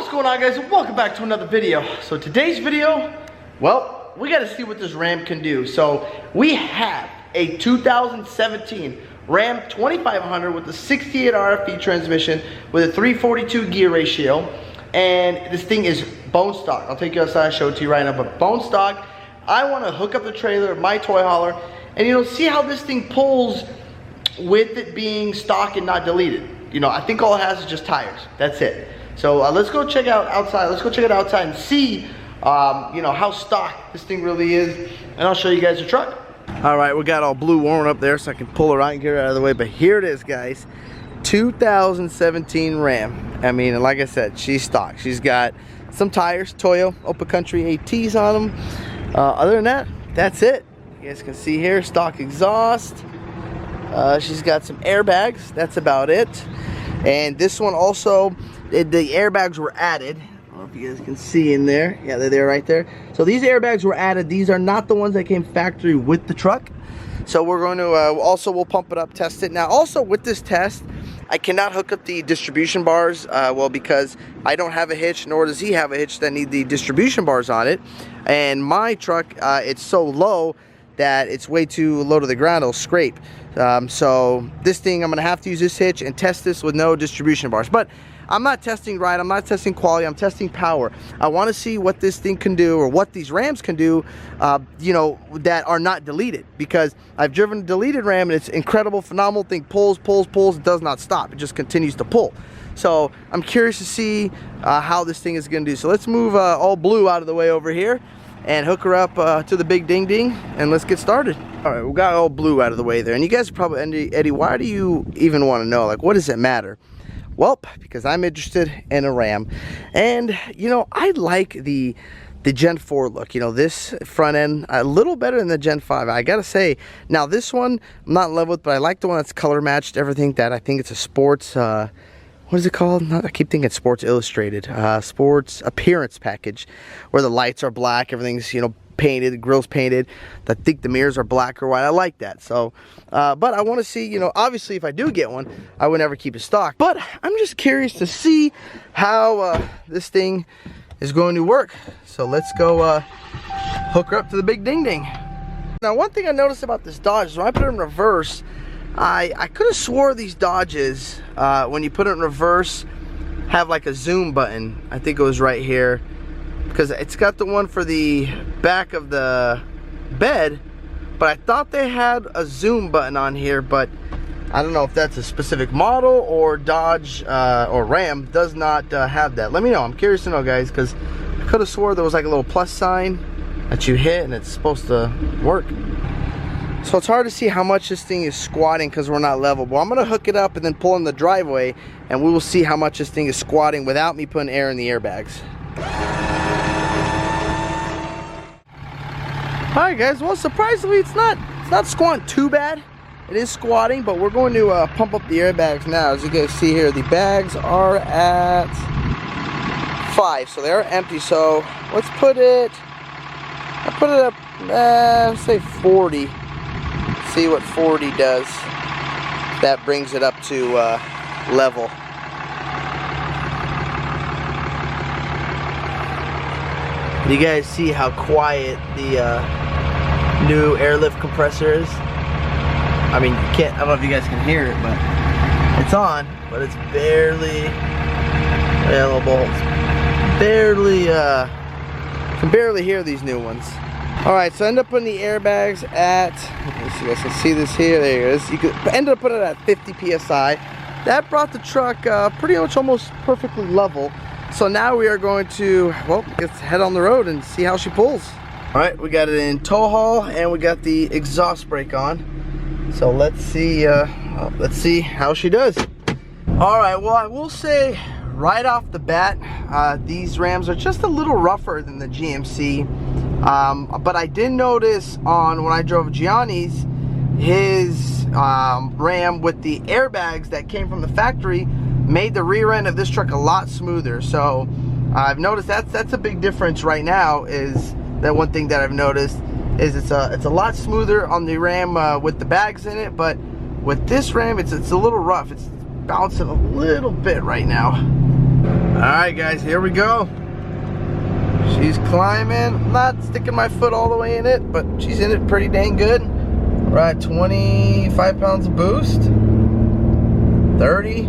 What's going on, guys, and welcome back to another video. So today's video, well, we got to see what this Ram can do. So we have a 2017 Ram 2500 with a 68 RFE transmission with a 342 gear ratio, and this thing is bone stock. I'll take you outside and show it to you right now, but bone stock. I want to hook up the trailer, my toy hauler, and see how this thing pulls with it being stock and not deleted. I think all it has is just tires. That's it. So let's go check out outside. Let's go check it outside and see, how stock this thing really is, and I'll show you guys the truck. All right, we got all blue warm up there, so I can pull her out and get her out of the way. But here it is, guys, 2017 Ram. I mean, like I said, she's stock. She's got some tires, Toyo Open Country ATs on them. Other than that, that's it. You guys can see here, stock exhaust. She's got some airbags. That's about it. And this one also, the airbags were added. I don't know if you guys can see in there. Yeah, they're there right there. So these airbags were added. These are not the ones that came factory with the truck. So we're going to also, we'll pump it up, test it. Now also with this test, I cannot hook up the distribution bars, well, because I don't have a hitch, nor does he have a hitch that need the distribution bars on it. And my truck, it's so low that it's way too low to the ground, it'll scrape. So this thing, I'm gonna have to use this hitch and test this with no distribution bars. But I'm not testing ride, I'm not testing quality, I'm testing power. I wanna see what this thing can do, or what these Rams can do, that are not deleted. Because I've driven a deleted Ram and it's incredible, phenomenal thing, pulls, it does not stop, it just continues to pull. So I'm curious to see how this thing is gonna do. So let's move all blue out of the way over here and hook her up to the big ding ding, and let's get started. All right, we got all blue out of the way there, and you guys are probably, Eddie, why do you even want to know? Like, what does it matter? Well, because I'm interested in a Ram, and I like the Gen 4 look. This front end a little better than the Gen 5. I gotta say, now this one I'm not in love with, but I like the one that's color matched. Everything that I think it's a sports. What is it called? I keep thinking Sports Illustrated. Sports appearance package, where the lights are black, everything's painted, the grill's painted. I think the mirrors are black or white. I like that. So, but I want to see, obviously if I do get one, I would never keep it stock. But I'm just curious to see how this thing is going to work. So let's go hook her up to the big ding ding. Now, one thing I noticed about this Dodge is when I put it in reverse, I could have swore these Dodges, when you put it in reverse, have like a zoom button. I think it was right here, because it's got the one for the back of the bed, but I thought they had a zoom button on here, but I don't know if that's a specific model or Dodge or Ram does not have that. Let me know. I'm curious to know, guys, because I could have swore there was like a little plus sign that you hit and it's supposed to work. So it's hard to see how much this thing is squatting because we're not level. But I'm going to hook it up and then pull in the driveway, and we will see how much this thing is squatting without me putting air in the airbags. Alright, guys, well, surprisingly it's not squatting too bad. It is squatting, but we're going to pump up the airbags now. As you guys see here, the bags are at 5, so they are empty. So let's put it, up, say 40. See what 40 does. That brings it up to level. You guys see how quiet the new airlift compressor is? I mean, I don't know if you guys can hear it, but it's on, but it's barely available. It's barely, can barely hear these new ones. Alright, so I end up putting the airbags at, let's see, you guys can see this here, there it is. You could end up putting it at 50 PSI. That brought the truck pretty much almost perfectly level. So now we are going to, well, let's head on the road and see how she pulls. Alright, we got it in tow haul and we got the exhaust brake on. So let's see how she does. Alright, well, I will say right off the bat, these Rams are just a little rougher than the GMC. But I did notice when I drove Gianni's, his Ram with the airbags that came from the factory made the rear end of this truck a lot smoother. So I've noticed that's a big difference right now. Is that one thing that I've noticed is it's a lot smoother on the Ram with the bags in it, but with this Ram it's a little rough. It's bouncing a little bit right now. Alright guys, here we go. She's climbing. I'm not sticking my foot all the way in it, but she's in it pretty dang good. We're at 25 pounds of boost. 30.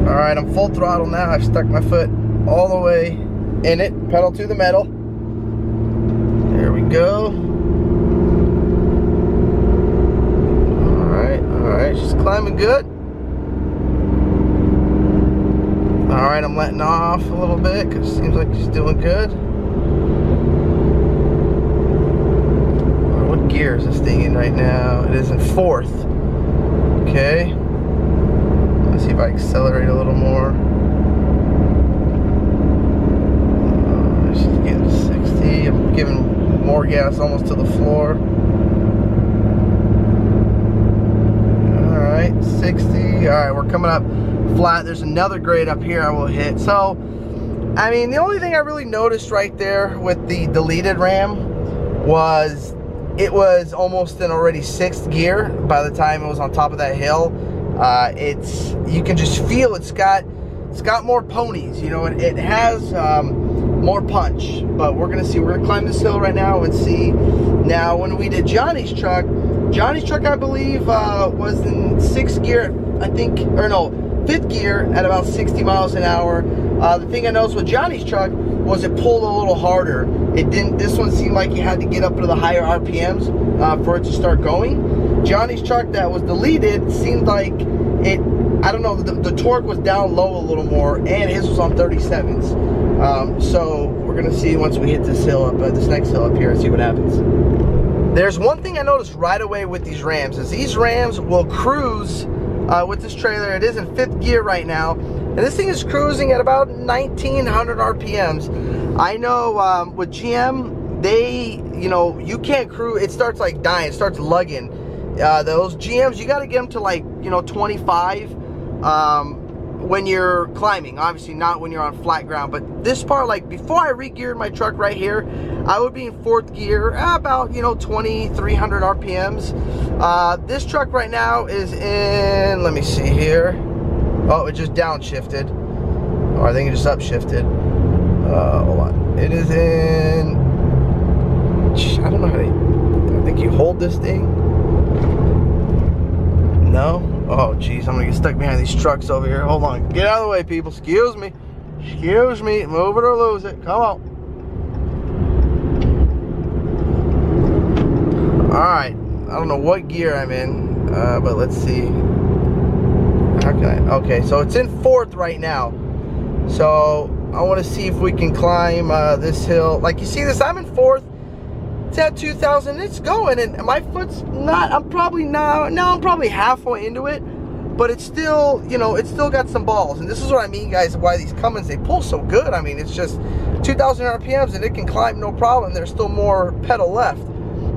Alright, I'm full throttle now. I've stuck my foot all the way in it. Pedal to the metal. There we go. Alright, she's climbing good. Alright, I'm letting off a little bit because it seems like she's doing good. What gear is this thing in right now? It is in 4th. Okay. Let's see if I accelerate a little more. She's getting to 60. I'm giving more gas almost to the floor. Alright, 60. Alright, we're coming up flat. There's another grade up here I will hit. So, I mean, the only thing I really noticed right there with the deleted Ram was it was almost in already 6th gear by the time it was on top of that hill. You can just feel it's got more ponies, you know, it has more punch. But we're gonna see, we're gonna climb this hill right now and see. Now when we did Johnny's truck I believe was in 6th gear, I think, or no, 5th gear at about 60 miles an hour. The thing I noticed with Johnny's truck was it pulled a little harder. It didn't. This one seemed like you had to get up to the higher RPMs for it to start going. Johnny's truck that was deleted seemed like it, I don't know, the torque was down low a little more, and his was on 37s. So we're gonna see once we hit this hill up, this next hill up here, and see what happens. There's one thing I noticed right away with these Rams is these Rams will cruise with this trailer. It is in 5th gear right now, and this thing is cruising at about 1900 RPMs. I know with GM, they, you know, you can't cruise. It starts like dying. It starts lugging. Those GMs, you got to get them to like, you know, 25 when you're climbing. Obviously not when you're on flat ground. But this part, like before I re-geared my truck right here, I would be in 4th gear, about, you know, 2300 RPMs. This truck right now is in, let me see here. Oh, it just downshifted. Or I think it just upshifted. Hold on. It is in, I don't know how to, I think you hold this thing. No? Oh, geez, I'm gonna get stuck behind these trucks over here. Hold on. Get out of the way, people. Excuse me. Excuse me. Move it or lose it. Come on. Alright. I don't know what gear I'm in, but let's see. Okay, so it's in 4th right now. So I want to see if we can climb this hill. Like you see this, I'm in 4th. It's at 2000. It's going, and my foot's not. I'm probably halfway into it, but it's still, you know, it's still got some balls. And this is what I mean, guys. Why these Cummins, they pull so good. I mean, it's just 2000 RPMs, and it can climb no problem. There's still more pedal left.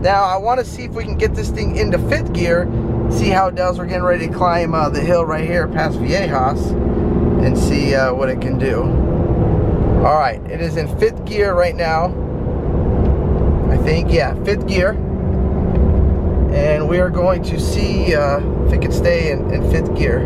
Now I want to see if we can get this thing into 5th gear. See how it does. We're getting ready to climb the hill right here past Viejas and see what it can do. Alright, it is in 5th gear right now. I think, yeah, 5th gear. And we are going to see if it can stay in 5th gear.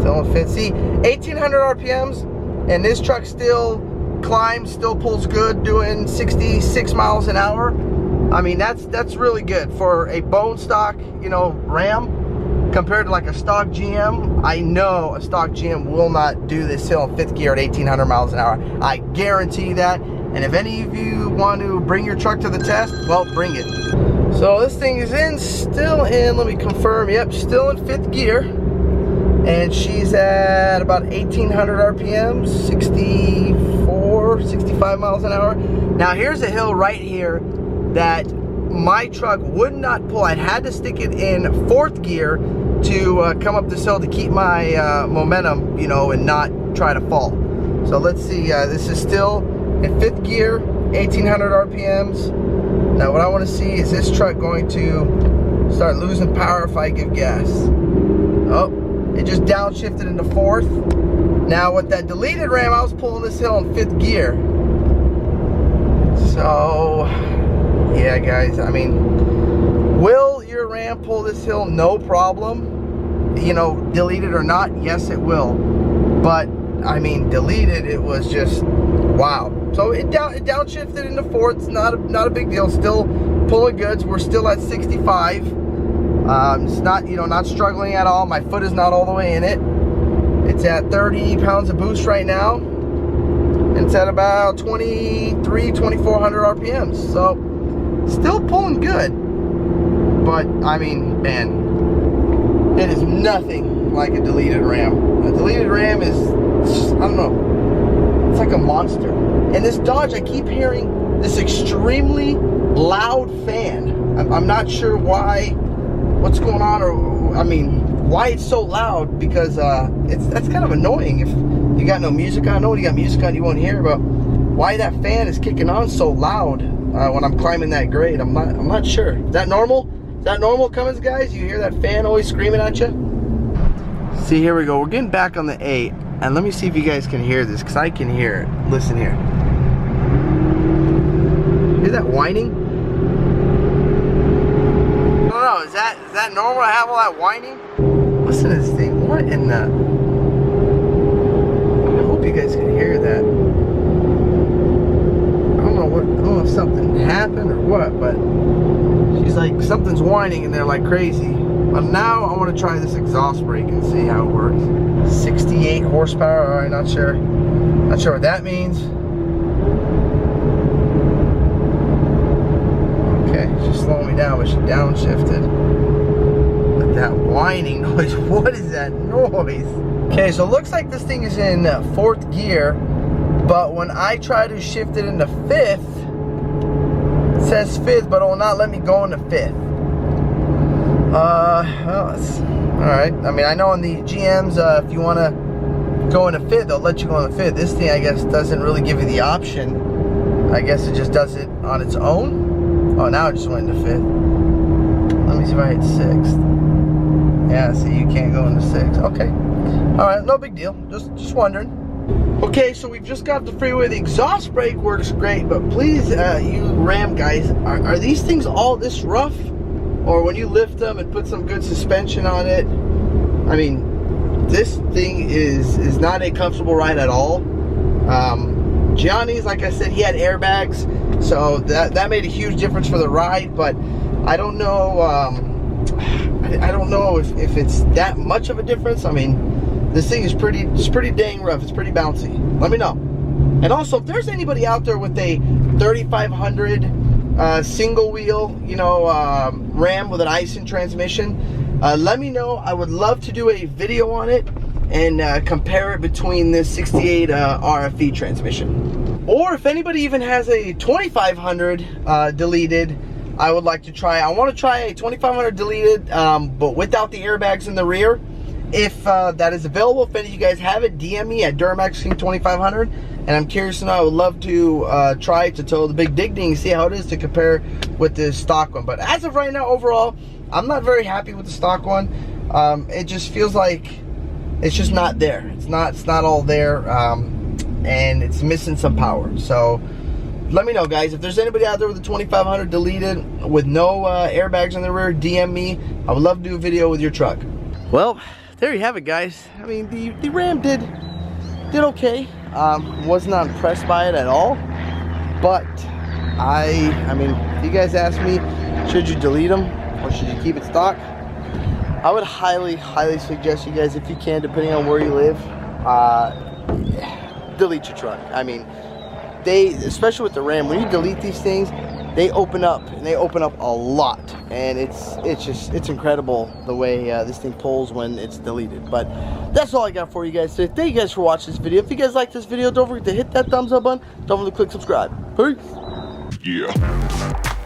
Still in 5th. See, 1800 RPMs, and this truck still climbs, still pulls good, doing 66 miles an hour. I mean, that's really good for a bone stock, you know, Ram, compared to like a stock GM. I know a stock GM will not do this hill in 5th gear at 1800 miles an hour. I guarantee that. And if any of you want to bring your truck to the test, well, bring it. So this thing is still in, let me confirm, yep, still in 5th gear. And she's at about 1800 RPMs, 65 miles an hour. Now here's a hill right here that my truck would not pull. I had to stick it in 4th gear to come up this hill to keep my momentum, you know, and not try to fall. So let's see, this is still in 5th gear, 1800 RPMs. Now what I want to see is this truck going to start losing power if I give gas. Oh, it just downshifted into 4th. Now with that deleted Ram, I was pulling this hill in 5th gear. So yeah, guys, I mean, will your Ram pull this hill? No problem. you know, deleted or not, yes it will. But I mean, deleted, it was just wow. So it downshifted into fourths, not a big deal. Still pulling goods. We're still at 65. It's not, you know, not struggling at all. My foot is not all the way in it. It's at 30 pounds of boost right now. And it's at about 2,400 RPMs. So still pulling good. But I mean, man, it is nothing like a deleted Ram. A deleted Ram is, I don't know, it's like a monster. And this Dodge, I keep hearing this extremely loud fan. I'm not sure what's going on, or I mean, why it's so loud, because that's kind of annoying. If you got no music on, I know when you got music on you won't hear, but why that fan is kicking on so loud when I'm climbing that grade, I'm not sure. Is that normal? Is that normal, Cummins guys? You hear that fan always screaming at you? See, here we go. We're getting back on the 8, and let me see if you guys can hear this, because I can hear it. Listen here. Hear that whining? I don't know. Is that normal to have all that whining? Listen to this thing. What in the? I hope you guys can hear that. I don't know if something happened or what, but she's like, something's whining in there like crazy. But now I want to try this exhaust brake and see how it works. 68 horsepower. All right, not sure what that means. Okay, she's slowing me down, but she downshifted. But that whining noise, what is that noise? Okay, so it looks like this thing is in 4th gear, but when I try to shift it into 5th, it says 5th, but it will not let me go into 5th. Well, that's alright. I mean, I know in the GMs, if you want to go into 5th, they'll let you go into 5th. This thing, I guess, doesn't really give you the option. I guess it just does it on its own. Oh, now it just went into 5th. Let me see if I hit 6th. Yeah, see, you can't go into 6th. Okay. Alright, no big deal. Just wondering. Okay, so we've just got the freeway. The exhaust brake works great, but please, you Ram guys, are these things all this rough? Or when you lift them and put some good suspension on it, I mean, this thing is not a comfortable ride at all. Gianni's, like I said, he had airbags, so that made a huge difference for the ride, but I don't know, I don't know if it's that much of a difference. I mean, this thing is pretty dang rough. It's pretty bouncy. Let me know. And also, if there's anybody out there with a 3500 single wheel, you know, Ram with an Aisin transmission, let me know. I would love to do a video on it and compare it between this 68 RFE transmission. Or if anybody even has a 2500 deleted, I would like to try. I want to try a 2500 deleted, but without the airbags in the rear. If that is available, if any of you guys have it, DM me at Duramax King 2500. And I'm curious to know. I would love to try to tow the Big Dig Ding and see how it is to compare with the stock one. But as of right now, overall, I'm not very happy with the stock one. It just feels like it's just not there. It's not all there, and it's missing some power. So let me know, guys. If there's anybody out there with a 2500 deleted with no airbags in the rear, DM me. I would love to do a video with your truck. Well, there you have it, guys. I mean, the Ram did okay. Was not impressed by it at all, but I mean, if you guys ask me, should you delete them or should you keep it stock, I would highly suggest you guys, if you can, depending on where you live, delete your truck. I mean, especially with the Ram, when you delete these things, they open up, and they open up a lot, and it's incredible the way this thing pulls when it's deleted. But that's all I got for you guys today. Thank you guys for watching this video. If you guys like this video, don't forget to hit that thumbs up button. Don't forget to click subscribe. Peace. Yeah.